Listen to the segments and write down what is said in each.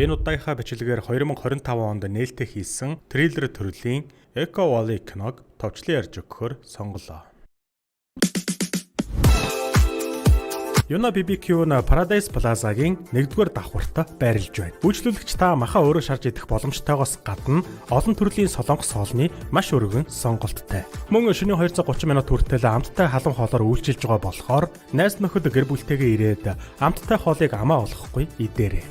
Энэ удаагийнхаа бичлэгээр 2025 онд нээлттэй хийсэн триллер төрлийн Echo Valley киног товчлон ярьж өгөхөөр сонголоо. Юна BBQ-н Paradise Plaza-гийн 1-р давхурт байрлаж байна. Үйлчлүүлэгч та махаа өөрөө шарж идэх боломжтойгоос гадна олон төрлийн солонгос хоолны маш өргөн сонголттой. Мөн шөнийн 230 минут хүртэл амттай халуун хоолоор үйлчилж байгаа болохоор найз нөхөд гэр бүлтэйгээ ирээд амттай хоолыг амаа олохгүй идээрэй.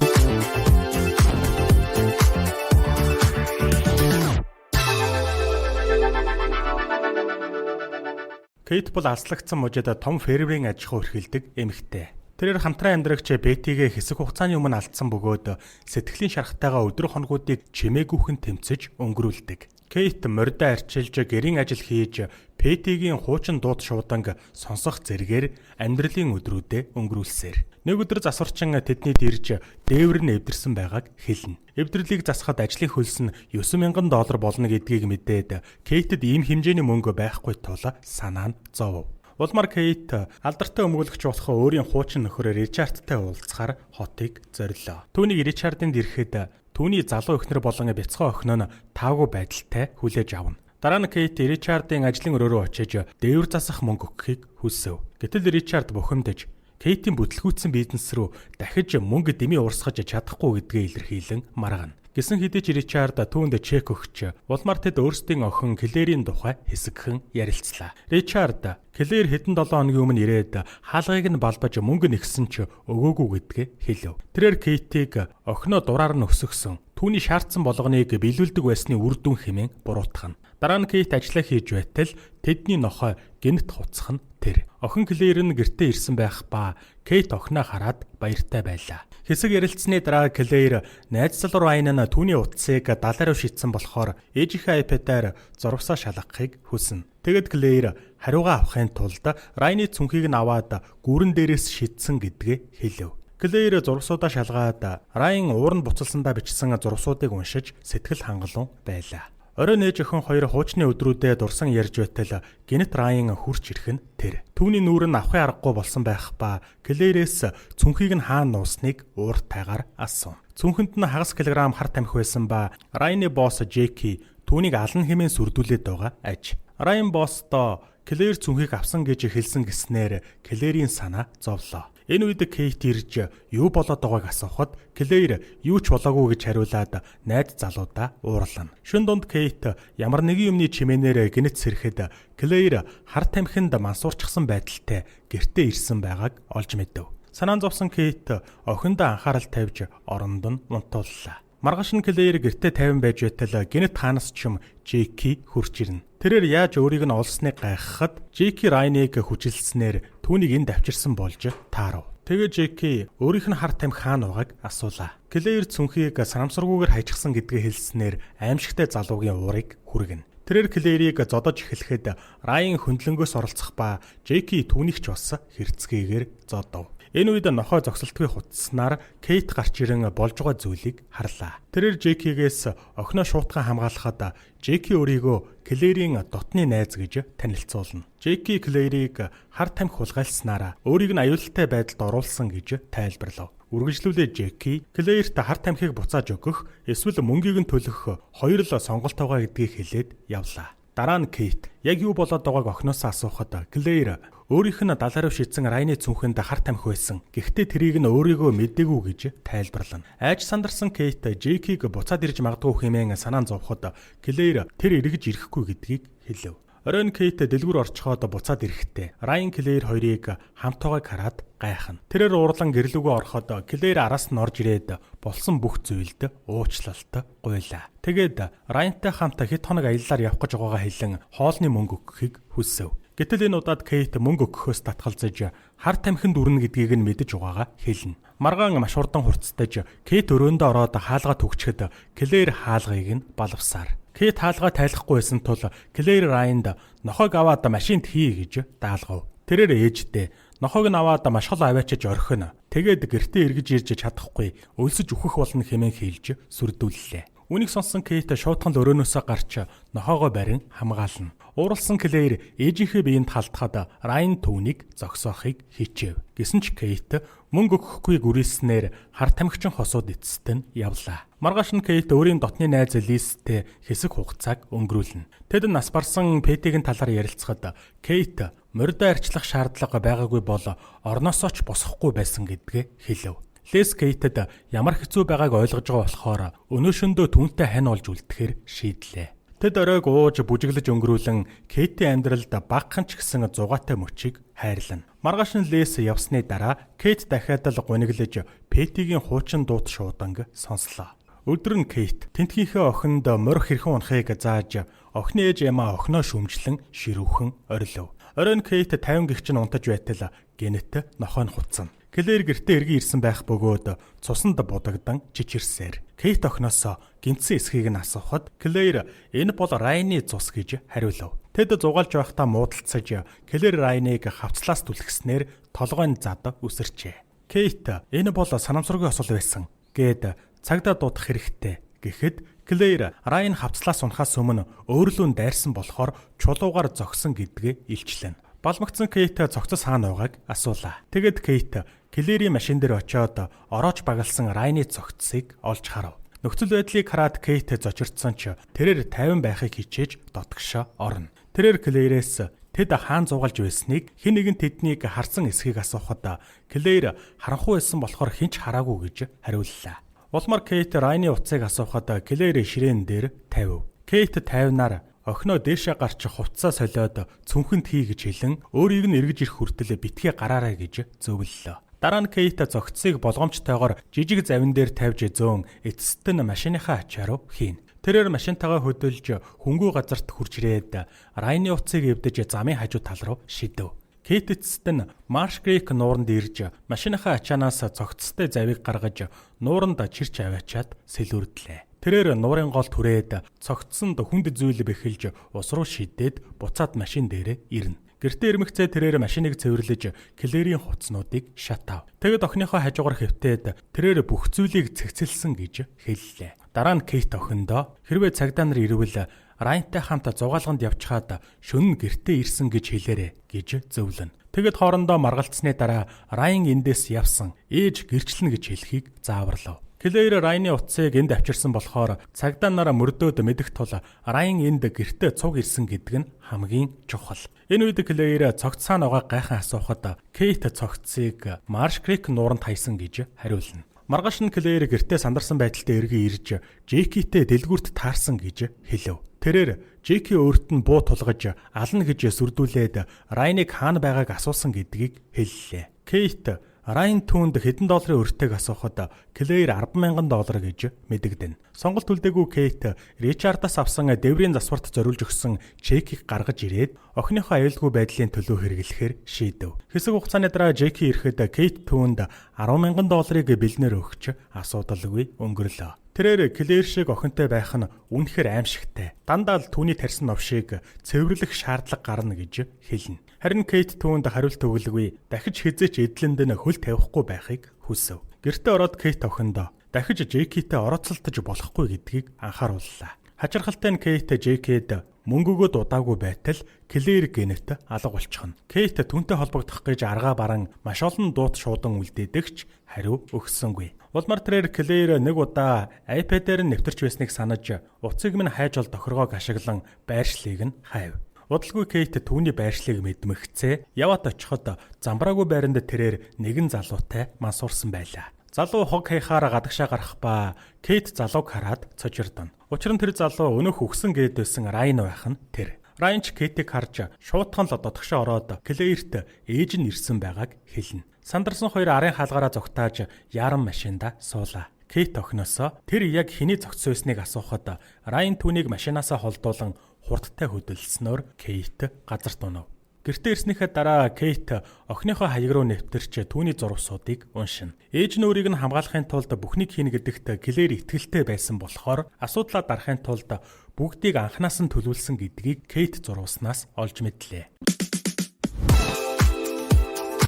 Кейт бол алслагдсан мужид том фермерийн аж ахуй эрхэлдэг эмэгтэй. Тэрээр хамтран амьдрагч Бетигээ хэсэг хугацааны өмнө алдсан бөгөөд сэтгэлийн шархтайгаа өдөр хоногуудыг чимээгүйхэн тэмцэж өнгөрүүлдэг. Кейт морьдоо арчилж гэрийн ажил хийж Бетигийн хуучин дууд шууданг сонсох зэргээр амьдралын өдрүүдэд өнгөрүүлсээр. Нэг өдөр засварчин тэдний дэрж дээвэр нь эвдэрсэн байгааг хэлнэ. Эвдэрлийг засахад ажлын хөлс нь $9,000 болно гэдгийг мэдээд Кейтэд ийм хэмжээний мөнгө байхгүй тул санаа нь зов. Улмаар Кейт алдартай өмгөөлөгч болох өөрийн хуучин нөхөр Ричардтай уулзахаар хотыг зорилоо. Түүнийг Ричардын дэрхэд түүний залуу эхнэр болон бяцхан охин нь таагүй байдалтай хүлээж авна. Дараа нь Кейт Ричардын ажлын өрөө рүү очиж дээвэр засах мөнгө өгөхийг хүсэв. Гэтэл Ричард бухимдаж Кейтийн бүтлгүүцсэн бизнес рүү дахиж мөнгө дэмий урсгаж чадахгүй гэдгээ илэрхийлэн маргана. Гэсэн хэдий ч Ричард түүнд чек өгч, улмаар тэд өөрсдийн охин Клэрийн тухай хэсэгхэн ярилцлаа. Ричард Клэр хэдэн 7 хоногийн өмнө ирээд хаалгыг нь балбаж мөнгө нэгсэн ч өгөөгүй гэдгээ хэлв. Тэрээр Кейтийг охиноо дураар нь өсгсөн. Түүний шаардсан болгоныг биелүүлдэг байсны үр дүн хэмээн буруутгана. Дараа нь Кейт ажиллаа хийж байтал тэдний нохой гэнэт хуцах нь тэр. Охин Клэр нь гэртээ ирсэн байх ба Кейт охиноо хараад баяртай байлаа. Хэсэг ярилцсны дараа Клэр найз залуу Райан нь түүний утсыг далаа руу шидсэн болохоор ээжийнхээ iPad-аар зурвасаа шалгахыг хүснэ. Тэгэд Клэр хариугаа авахын тулд Райны цүнхийг нь аваад гүүрэн дээрээс шидсэн гэдгээ хэлв. Клэр зурвасуудаа шалгаад Райан ууранд буцалсандаа бичсэн зурвасуудыг уншиж сэтгэл хангалуун байлаа. Оройн ээж охин хоёр хуучны өдрүүдэд дурсан ярьж байтал гинет Райан хурч ирэх нь тэр. Түүний нүүр нь авахын аргагүй болсон байх ба Клэрээс цүнхийг нь хаана нуусныг ууртайгаар асуув. Цүнхэнд нь хагас килограмм хар тамхи байсан ба Райны босс Джеки түүнийг алан хэмээн сүрдүүлээд байгаа аж. Райан боссдоо Клэр цүнхийг авсан гэж хэлсэн гэснээр Клэрийн санаа зовлоо. Энэ үед Кейт ирж юу болоод байгааг асуухад Клэр юу ч болоогүй гэж хариулаад найз залуудаа уурлана. Шөнө дунд Кейт ямар нэгэн юмны чимээнээр гинэт сэрэхэд Клэр хар тамхинд мансуурчсан байдалтай гэртээ ирсэн байгааг олж мэдэв. Санаан зовсон Кейт охиндоо анхаарал тавьж оронд нь унтууллаа. Маргааш нь Клэр гэртээ 50 байж байтал гинэт хаанаас ч юм Джеки хурж ирнэ. Тэрээр яаж өөрийг нь олсныг гайхахад Джеки Райныг хүчилснээр түүнийг энд авчирсан болж таарав. Тэгээ Джеки өөрийнх нь хар тамхи хаана байгааг асуулаа. Клэр цүнхийг санамсаргүйгээр хайчихсан гэдгээ хэлснээр аимшигтай залуугийн уурыг хүргэнэ. Тэрээр Клэрийг зодож эхлэхэд Райан хөндлөнгөөс оролцох ба Джеки түүнийг ч бас хэрцгээгээр зодов. Энэ үед нохой зогсолтгүй хутснаар Кейт гарч ирэн болж байгаа зүйлийг харлаа. Тэрээр Джекигээс охиноо шуутхан хамгаалахад Джеки өөрийгөө Клэрийн дотны найз гэж танилцуулна. Джеки Клэрийг хар тамхи хулгайлснараа өөрийг нь аюултай байдалд оруулсан гэж тайлбарлав. Үргэлжлүүлээд Джеки Клэрт хар тамхиг буцааж өгөх эсвэл мөнгийг нь төлөх хоёр л сонголт байгаа гэдгийг хэлээд явлаа. Дараа нь Кейт яг юу болоод байгааг охиноосоо асуухад Клэр өөрийнх нь далаа руу шидсэн Райны цүнхэнд хар тамхи байсан. Гэхдээ тэрийг нь өөрийгөө мэдээгүй гэж тайлбарлана. Айж сандарсан Кейт Джекиг буцаад ирж магадгүй хэмээн санаан зовход Клэр тэр эргэж ирэхгүй гэдгийг хэлв. Оройн Кейт дэлгүүр орчхоод буцаад ирэхдээ Райан Клэр хоёрыг хамтаагаа хараад гайхна. Тэрээр уурлан гэрлүүгөө ороход Клэр араас нь орж ирээд болсон бүх зүйлд уучлалт гуйлаа. Тэгээд Райантай хамт хэд хоног аяллаар явах гэж байгаагаа хэлэн хоолны мөнгө өгөхийг хүсэв. Гэтэл энэ удаад Кейт мөнгө өгөхөөс татгалзаж хар тамхинд үрнэ гэдгийг нь мэдэж байгаагаа хэлнэ. Маргаан маш хурдан хурцтаж Кейт өрөөндөө ороод хаалгаа түгчгэд Клэр хаалгыг нь балвсаар. Кейт хаалгаа тайлахгүй байсан тул Клэр Райанд нохойг аваад машинд хий гэж даалгав. Тэрээр ээжтэй нохойг нь аваад маш хол аваачиж орхино. Тэгээд гэртээ эргэж ирж чадахгүй өлсөж үхэх болно хэмээн хэлж сүрдүүллээ. Үнийг сонсон Кейт шуудхан л өрөөнөөсөө гарч нохоогоо барин хамгаална. Ууралсан Клэйр ээжийнхээ биеинд халтгаад Райн түүнийг зогсоохыг хичээв. Гэсэн ч Кейт мөнгө өгөхгүй гүрэлснээр хар тамхичин хосууд эцэст нь явлаа. Маргааш нь Кейт өөрийн дотны найз Лизтэй хэсэг хугацааг өнгөрүүлнэ. Тэд нас барсан Пэтигийн талаар ярилцахад Кейт морьдоо арчлах шаардлага байгаагүй бол орноосоо ч босохгүй байсан гэдгээ хэлв. Лиз Кейтэд ямар хэцүү байгааг ойлгож байгаа болохоор өнөөшөндөө түүнтэй хань олж үлдэхээр шийдлээ. Тэд оройг ууж бүжиглэж өнгөрүүлэн Кейтийн амьдралд багахан ч гэсэн зугаатай мөчийг хайрлана. Маргааш нь Лиз явсны дараа Кейт дахиад л гуниглаж Пэтигийн хуучин дууд шууданг сонслоо. Өдөр нь Кейт тентгийнхээ охинд морь хэрхэн унахыг зааж охины ээж ямаа охиноо шүмжлэн ширүүхэн орилов. Оройн Кейт 50 гихчин унтаж байтал гэнэт нохой нь хуцсан. Клэйр гэртээ эргэн ирсэн байх бөгөөд цусанд будагдан чичирсээр Кейт охиноос гинцэн эсхийг нь асуухад Клэйр энэ бол Райны цус гэж хариулав. Тэд зугаалж байхдаа муудалцаж Клэйр Райныг хавцлаас түлхснээр толгойн зад үсэрчээ. Кейт энэ бол санамсаргүй осол байсан гэд цагдаа дуудах хэрэгтэй гэхэд Клэйр Райн хавцлаас унахаас өмнө өөрлөө дайрсан болохоор чулуугаар зогсон гэдгээ илчлэн. Балмагцсан Кейт цогцос хаана байгааг асуулаа. Тэгэд Кейт Клэйрийн машин дээр очиод ороож багалсан Райны цогцсыг олж харав. Нөхцөл байдлыг хараад Кейт зочирдсон ч тэрээр 50 байхыг хичээж дотгошоо орно. Тэрээр Клэйрээс тэд хаан зугаалж байсныг хэн нэгэн тэднийг харсан эсхийг асуухад Клэйр харанхуй байсан болохоор хинч хараагүй гэж хариуллаа. Улмаар Кейт Райны утсыг асуухад Клэйр ширээн дээр тавив. Кейт тавинаар охиноо дээшээ гарч хувцсаа солиод цүнхэнд хий гэж хэлэн өөрийг нь эргэж ирэх хүртэл битгий гараарай гэж зөвлөлөө. Дараа нь Кейт зогцсыг болгоомжтойгоор жижиг завин дээр тавьж зөөн эцэст нь машиныхаа ачаар хийн. Тэрээр машинтайгаа хөдөлж хөнгүү газарт хурж ирээд Райны утсыг эвдэж замын хажуу тал руу шидэв. Кейт эцэст нь Марш Крик нууранд ирж машиныхаа ачаанаас цогцтой завийг гаргаж нууранд чирч аваачаад сэлүүрдлээ. Тэрээр нуурын гол түрээд цогцсонд хүнд зүйл бэхэлж ус руу шидээд буцаад машин дээрээ ирнэ. Гэртээ ирмэгцээ тэрээр машиныг цэвэрлэж Клэйрийн хуцнуудыг шатав. Тэгэд охиныхоо хажуугаар хэвтээд тэрээр бүх зүйлийг цэгцэлсэн гэж хэллээ. Дараа нь Кейт охиндоо хэрвээ цагдаа нар ирвэл Райнтай хамт зугаалганд явчихад шөнө гэртээ ирсэн гэж хэлээрэй гэж зөвлөнө. Тэгэд хоорондоо маргалцсны дараа Райн эндээс явсан ээж гэрчлэнэ гэж хэлхийг зааварлав. Клэйр Райны утсыг энд авчирсан болохоор цагдаа нараа мөрдөөд мэдэх тул Райн энд гэртээ цуг ирсэн гэдэг нь хамгийн чухал. Энэ үед Клэйр цогц цаана байгаа гайхан асуухад Кейт цогцыг Марш Крик нууранд хайсан гэж хариулна. Маргааш нь Клэйр гэртээ сандарсан байдалтай эргэн ирж Жекитэй дэлгүүрт таарсан гэж хэлв. Тэрээр Жеки өөрт нь буу тулгаж ална гэж сүрдүүлээд Райныг хаана байгааг асуусан гэдгийг хэллээ. Кейт Райн түүнд хэдэн долларын өртөг асуухад Клэйр $10,000 гэж мэдэгдэнэ. Сонголт үлдээгүй Кейт Ричардаас авсан дээврийн засварт зориулж өгсөн чекийг гаргаж ирээд охиныхоо аюулгүй байдлын төлөө хэрэглэхээр шийдэв. Хэсэг хугацааны дараа Жеки ирэхэд Кейт түүнд $10,000 бэлнээр өгч асуудалгүй өнгөрлөө. Тэрээр Клэйр шиг охинтой байх нь үнэхээр аимшигтай. Дандаа л түүний тарьсан новшийг цэвэрлэх шаардлага гарна гэж хэлнэ. Харин Кейт түүнд хариулт өгөлгүй дахиж хизээч эдлэнд нь хөл тавихгүй байхыг хүсв. Гэртээ ороод Кейт охиндоо дахиж Жекитэй орооцолтож болохгүй гэдгийг анхаарууллаа. Хачирхалтай нь Кейт Жекид мөнгөгөө дудаагүй байтал Клэйр гэнэт алга болчихно. Кейт түүнтэй холбогдох гэж аргаа баран маш олон дуут шуудан үлдээдэгч хариу өгсөнгүй. Улмаар тэрээр Клэйр нэг удаа iPad-ээр нь нэвтэрч байсныг санаж утсыг минь хайж ол тохиргоог ашиглан байршлыг нь хайв. Удалгүй Кейт түүний байршлыг мэдмэгцээ яваад очиход замбраагүй байранд тэрээр нэгэн залуутай мансуурсан байлаа. Залуу хог хаяхаар гадагшаа гарах ба Кейт залууг хараад цочирдоно. Учир нь тэр залуу өнөөх өгсөн гээд байсан Райн байх нь тэр. Райн ч Кейтийг харж шуудхан л дотгошоо ороод Клэйрт ээж нь ирсэн байгааг хэлнэ. Сандарсан хоёр арын хаалгаараа зогтааж яран машинда суулаа. Кейт охиноосоо тэр яг хэний зогтсон байсныг асуухад Райн түүнийг машинаасаа холдуулан хурдтай хөдөлснөөр Кейт газарт унав. Гэртээ ирснийхээ дараа Кейт охиныхоо хаяг руу нэвтэрч түүний зурвсуудыг уншина. Ээж нь өөрийг нь хамгаалахын тулд бүхнийг хийнэ гэдэгт Клэйр итгэлтэй байсан болохоор асуудлаа дарахын тулд бүгдийг анханаас нь төлөвлөсөн гэдгийг Кейт зурваснаас олж мэдлээ.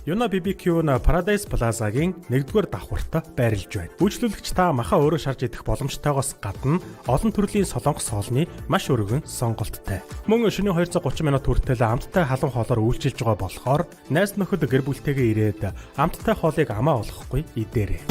Юна BBQ нь Paradise Plaza-гийн 1-р давхурт байрлаж байна. Үйлчлүүлэгч та махаа өөрөө шарж идэх боломжтойгоос гадна олон төрлийн солонгос хоолны маш өргөн сонголттой. Мөн шөнийн 230 минут хүртэл амттай халуун хоолоор үйлчилж байгаа болохоор найз нөхөд гэр бүлтэйгээ ирээд амттай хоолыг амаа олохгүй идээрэй.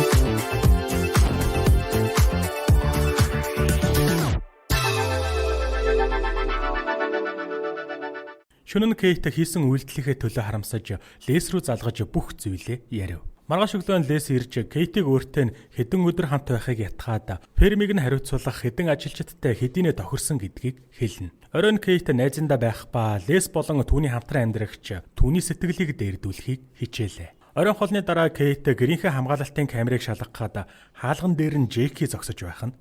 Шөнө нь Кейт хийсэн үйлдэлийнхээ төлөө харамсаж Лес рүү залгаж бүх зүйлээ ярив. Маргааш өглөө Лес ирж Кейтийг өөртөө нь хэдэн өдөр хамт байхыг ятгаад фермийг нь хариуцуулах хэдэн ажилчидтай хэдийнэ тохирсон гэдгийг хэлнэ. Оройн Кейт найзандаа байх ба Лес болон түүний хамтран амьдрагч түүний сэтгэлийг дээрдүүлэхийг хичээлээ. Оройн хоолны дараа Кейт гэрийнхээ хамгаалалтын камерыг шалгахад хаалган дээр нь Джеки зогсож байх нь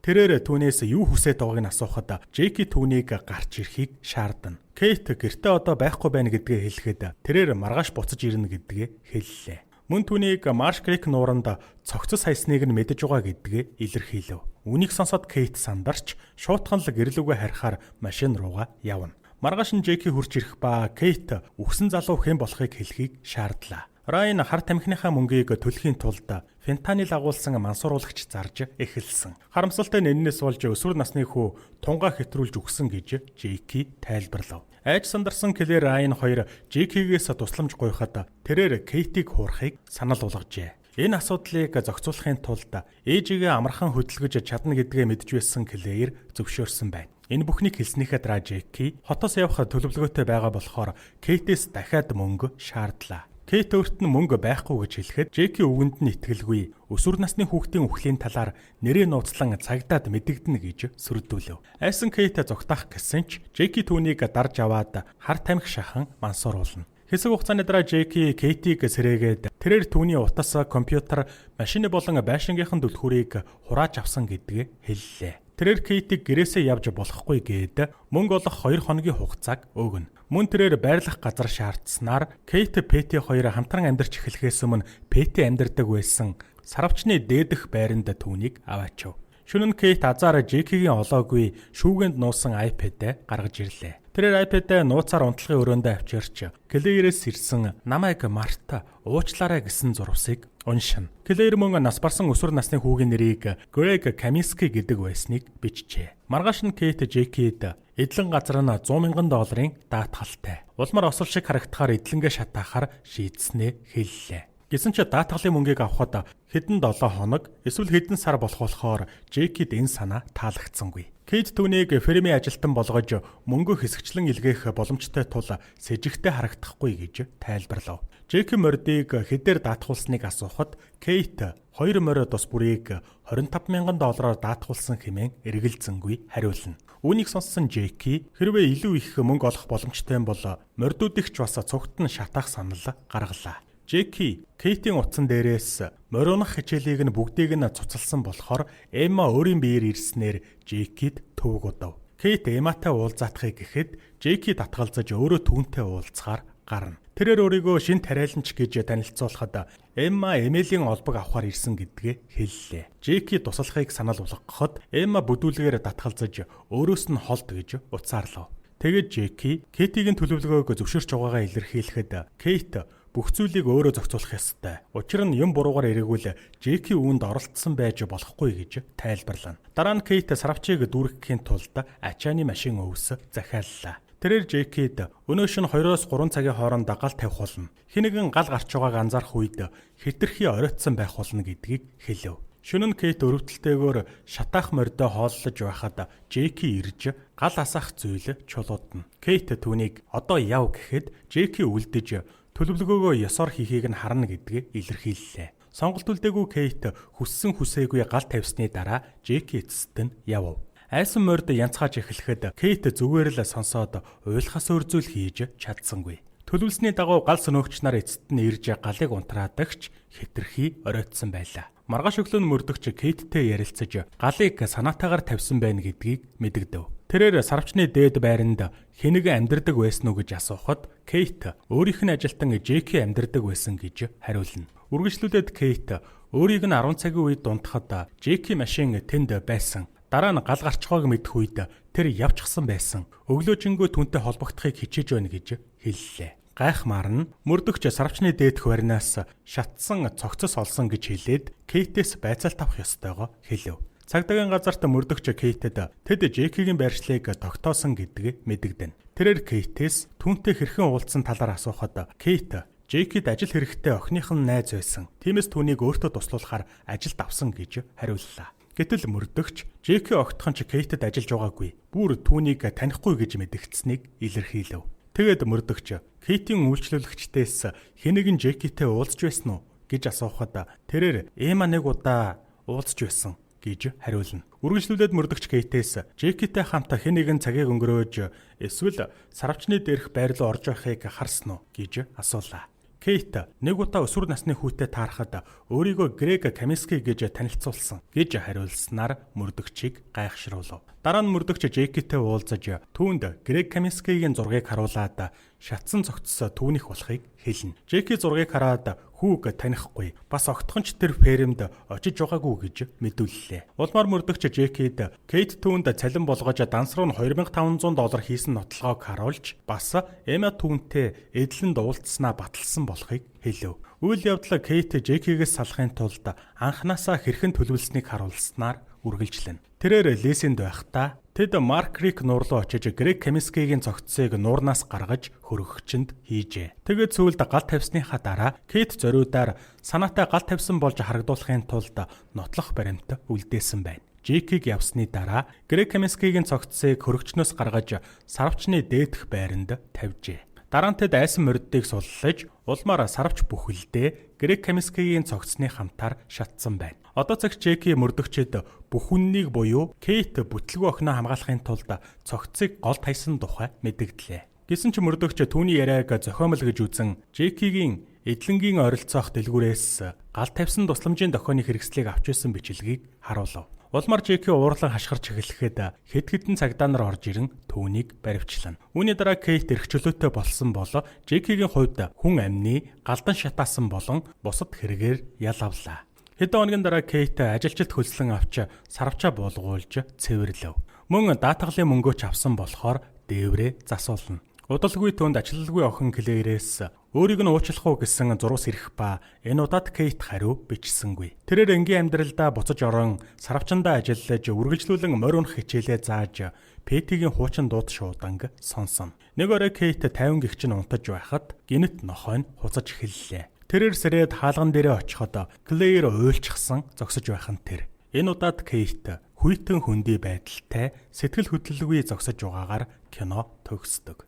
тэрээр түүнээс юу хүсэж байгааг нь асуухад Джеки түүнийг гарч ирэхийг шаардна. Кейт гэртээ одоо байхгүй байна гэдгээ хэлэхэд тэрээр маргааш буцаж ирнэ гэдгээ хэллээ. Мөн түүнийг Марш Крик нууранд цогцос хайсныг нь мэдэж байгаа гэдгээ илэрхийлв. Үнийг сонсоод Кейт сандарч шуутхан л гэрлүүгээ харихаар машин руугаа явна. Маргааш нь Джеки хурж ирэх ба Кейт үхсэн залуу хэн болохыг хэлхийг шаардлаа. Райан хар тамхиныхаа мөнгийг төлөхийн тулд фентанил агуулсан мансууруулагч зарж эхэлсэн. Харамсалтай нэннээс болж өсвөр насны хүү тунгаа хэтрүүлж өгсөн гэж Джеки тайлбарлав. Айж сандарсан Клэр Райан хоёр Джекигээс тусламж гуйхад тэрээр Кейтийг хуурахыг санал болгожээ. Энэ асуудлыг зохицуулахын тулд ээжигээ амархан хөдөлгөж чадна гэдгээ мэдж байсан Клэр зөвшөөрсөн байна. Энэ бүхнийг хэлснийхээ дараа Джеки хотоос явах төлөвлөгөөтэй байгаа болохоор Кейтээс дахиад мөнгө шаардлаа. Кейт өөрт нь мөнгө байхгүй гэж хэлэхэд Джеки үгэнд нь итгэлгүй. Өсвөр насны хүүхдийн үхлийн талаар нэрээ нууцлан цагдаад мэдэгдэнэ гэж сүрдүүлв. Айсан Кейт зогтаах гэсэн ч Джеки түүнийг дарж аваад хар тамхи шахан мансууруулна. Хэсэг хугацааны дараа Джеки Кейтийг сэрээгээд тэрээр түүний утас, компьютер, машины болон байшингийнхан түлхүүрийг хурааж авсан гэдгээ хэллээ. Тэрээр Кейтийг гэрээсээ явж болохгүй гээд мөнгө олох 2 хоногийн хугацааг өгнө. Мөн тэрээр байрлах газар шаардсанаар Кейт Пэти хоёр хамтран амьдарч эхлэхээс өмнө Пэти амьдардаг байсан сарвчны дээдэх байранд түүнийг аваачив. Шөнө нь Кейт азар Джекигийн олоогүй шүүгэнд нуусан iPad-аа гаргаж ирлээ. Тэрээр iPad-аа нууцаар унтлагын өрөөндөө авчирч Клэрээс ирсэн намайг Марта уучлаарай гэсэн зурвасыг уншина. Клэр мөн нас барсан өсвөр насны хүүгийн нэрийг Грег Камински гэдэг байсныг бичжээ. Маргааш нь Кейт Джекид эдлэн газар нь $100,000 даатгалтай. Улмаар осол шиг харагдахаар эдлэнгээ шатаахаар шийдснээ хэллээ. Гэсэн ч даатгалын мөнгийг авахд хэдэн 7 хоног эсвэл хэдэн сар болох болохоор Джекид энэ санаа таалагдсангүй. Кейт түүнийг фермийн ажилтан болгож мөнгө хэсэгчлэн илгээх боломжтой тул с ิจ гтэй харагдахгүй гэж тайлбарлав. Джеки мордыг хэдээр даатгуулсныг асуухад Кейт 2 морь тус бүрийг $25,000 даатгуулсан хэмээн эргэлзэнгүй хариулна. Үүнийг сонссон Джеки хэрвээ илүү их мөнгө олох боломжтой юм бол мордуудыгч бас цугт нь шатаах санал гаргалаа. Джеки Кейтийн утсан дээрээс морь унах хичээлийг нь бүгдийг нь цуцалсан болохоор Эмма өөрийн биеэр ирснээр Джекид төвөг удав. Кейт Эмматай уулзаахыг гэхэд Джеки татгалзаж өөрөө түүнтэй уулзахаар гарна. Тэрээр өөрийгөө шин тариаланч гэж танилцуулахад Эмма Эмилийн олбог авахар ирсэн гэдгээ хэллээ. Джеки туслахыг санал болгоход Эмма бүдүүлгээр татгалзаж өөрөөс нь холд гэж уцаарлав. Тэгэд Джеки Кейтигийн төлөвлөгөөг зөвшөөрч байгаагаа илэрхийлэхэд Кейт бүх зүйлийг өөрөө зохицуулах ёстой. Учир нь юм буруугаар эргүүл Джеки үүнд оролцсон байж болохгүй гэж тайлбарлана. Дараа нь Кейт сарвчийг дүүрэхийн тулд ачааны машин өвс захиаллаа. Тэрээр Джекид өнөөш нь 2-3 цагийн хооронд гал тавих болно. Хинэгэн гал гарч байгааг анзаарах үед хэтэрхий оройтсон байх болно гэдгийг хэлв. Шөнө нь Кейт өрөвдөлтэйгээр шатаах морьдоо хооллож байхад Джеки ирж гал асаах зүйл чулуудна. Кейт түүнийг одоо яв гэхэд Джеки үлдэж төлөвлөгөөгөө ёсоор хийхийг нь харна гэдгээ илэрхийллээ. Сонголт үлдээгүй Кейт хүссэн хүсээгүй гал тавьсны дараа Джеки эцэст нь явв. Айсан морьд янцгааж эхлэхэд Кейт зүгээр л сонсоод уйлахаас өрзүүл хийж чадсангүй. Төлөвлөсний дагуу гал сөнөөгч нар эцэст нь ирж галыг унтраадагч хэтэрхий оройтсон байлаа. Маргааш өглөө нь мөрдөгч Кейттэй ярилцаж галыг санаатаагаар тавьсан байна гэдгийг мэдэгдэв. Тэрээр сарвчны дээд байранд хэнэг амьдардаг байсан уу гэж асуухад Кейт өөрийнх нь ажилтан Джеки амьдардаг байсан гэж хариулна. Үргэлжлүүлээд Кейт өөрийг нь 10 цагийн үед дунтахад Джеки машин тэнд байсан. Дараа нь гал гарчгааг мэдэх үед тэр явчихсан байсан. Өглөөжингөө түүнтэй холбогдохыг хичээж байна гэж хэллээ. гайхмаар нь мөрдөгч сарвчны дээдх баринаас шатсан цогцос олсон гэж хэлээд Кейтээс байцаалт авах ёстойгоо хэлв. Цагдаагийн газарт мөрдөгч Кейтэд тэд Жекигийн байршлыг тогтоосон гэдгийг мэдэгдэнэ. Тэрээр Кейтээс түүнтэй хэрхэн уулзсан талаар асуухад Кейт Жекид ажил хэрэгтэй охиных нь найз байсан. Тиймээс түүнийг өөртөө туслуулахаар ажилд авсан гэж хариуллаа. Гэтэл мөрдөгч Жеки огтхон ч Кейтэд ажиллаж байгаагүй. Бүр түүнийг танихгүй гэж мэдэгдсэнийг илэрхийлв. Тэгээд мөрдөгч Кейтийн үйлчлүүлэгчдээс хэнийг нь Жекитэй уулзж байсан уу гэж асуухад тэрээр Эма нэг удаа уулзж байсан гэж хариулна. Үргэлжлүүлээд мөрдөгч Кейтээс Жекитэй хамт хэнийг нь цагийг өнгөрөөж эсвэл сарвчны дээрх байр руу орж байхыг харсан уу гэж асуулаа. Кейт нэг удаа өсвөр насны хүүтэй таарахад өөрийгөө Грег Каминский гэж танилцуулсан гэж хариулснаар мөрдөгчийг гайхшруулв. Дараа нь мөрдөгч Жекитэй уулзаж түүнд Грег Каминскигийн зургийг харуулад шатсан цогцос түүнийх болохыг хэлнэ. Жеки зургийг хараад хүүг танихгүй бас огтхонч тэр фермд очиж байгаагүй гэж мэдүүллээ. Улмаар мөрдөгч Жекид Кейт түүнд цалин болгож данс руу $2,500 хийсэн нотлогоог харуулж бас Эма түүнтэй эдлэнд уулзснаа баталсан болохыг хэлв. Үйл явдал Кейт Жекигээс салахын тулд анханасаа хэрхэн төлөвлөснийг харуулснаар үргэлжлэнэ. Тэрээр Лесинд байхдаа тэд Марк Крик нуур руу очиж Грег Каминскигийн цогцсыг нуурнаас гаргаж хөргөгчөнд хийжээ. Тэгээд сүүлд гал тавьсныхаа дараа Кейт зориудаар санаатай гал тавьсан болж харагдуулахын тулд нотлох баримт үлдээсэн байна. Жекиг явсны дараа Грег Каминскигийн цогцсыг хөргөгчнөөс гаргаж сарвчны дээдх байранд тавьжээ. Дараа нь тэд айсан мордыг суллаж улмаар сарвч бүхэлдээ Грег Каминскигийн цогцсны хамтаар шатсан байна. Одоо цагт Жеки мөрдөгчд бүх үннийг буюу Кейт бүтлгүй охиноо хамгаалахын тулд цогцсыг гол тайсан тухай мэдэгдлээ. Гэсэн ч мөрдөгч түүний яриаг зохиомл гэж үзэн Жекигийн эдлэнгийн ойролцоох дэлгүүрээс гал тавьсан тусламжийн дохионы хэрэгслийг авч ирсэн бичлэгийг харуулв. Улмаар Жеки уурлан хашгирч эхлэхэд хэд хэдэн цагдаа нар орж ирэн түүнийг баривчлана. Үүний дараа Кейт эрх чөлөөтэй болсон бол Жекигийн хувьд хүн амны галдан шатаасан болон бусад хэрэгээр ял авлаа. Хэдэн хоногийн дараа Кейт ажилчилт хөлслөн авч сарвчаа буулгуулж цэвэрлэв. Мөн даатгалын мөнгөөч авсан болохоор дээврээ засуулна. Удалгүй түүнд ачлалгүй охин Клэрээс өөрийг нь уучлах уу гэсэн зурус ирэх ба энэ удаад Кейт хариу бичсэнгүй. Тэрээр энгийн амьдралдаа буцаж орон сарвчандаа ажиллаж үргэлжлүүлэн морь унах хичээлээ зааж Петигийн хуучин дууд шууданг сонсон. Нэг орой Кейт 50 гихчин унтаж байхад гинэт нохой нь хуцаж эхэллээ. Тэрээр сэрээд хаалган дээрээ очиход Клэр уйлчихсан зогсож байх нь тэр. Энэ удаад Кейт хүйтэн хөндөй байдалтай сэтгэл хөдлөлгүй зогсож байгаагаар кино төгсдөг.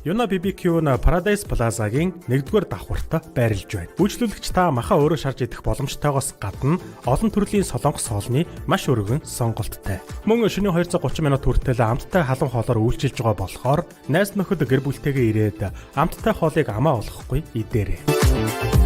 Юна BBQ-н Paradise Plaza-гийн 1-р давхурт байрлаж байна. Үйлчлүүлэгч та махаа өөрөө шарж идэх боломжтойгоос гадна олон төрлийн солонгос хоолны маш өргөн сонголттой. Мөн шөнийн 230 минут хүртэл амттай халуун хоолоор үйлчилж байгаа болохоор найз нөхөд гэр бүлтэйгээ ирээд амттай хоолыг амаа олохгүй идээрэй.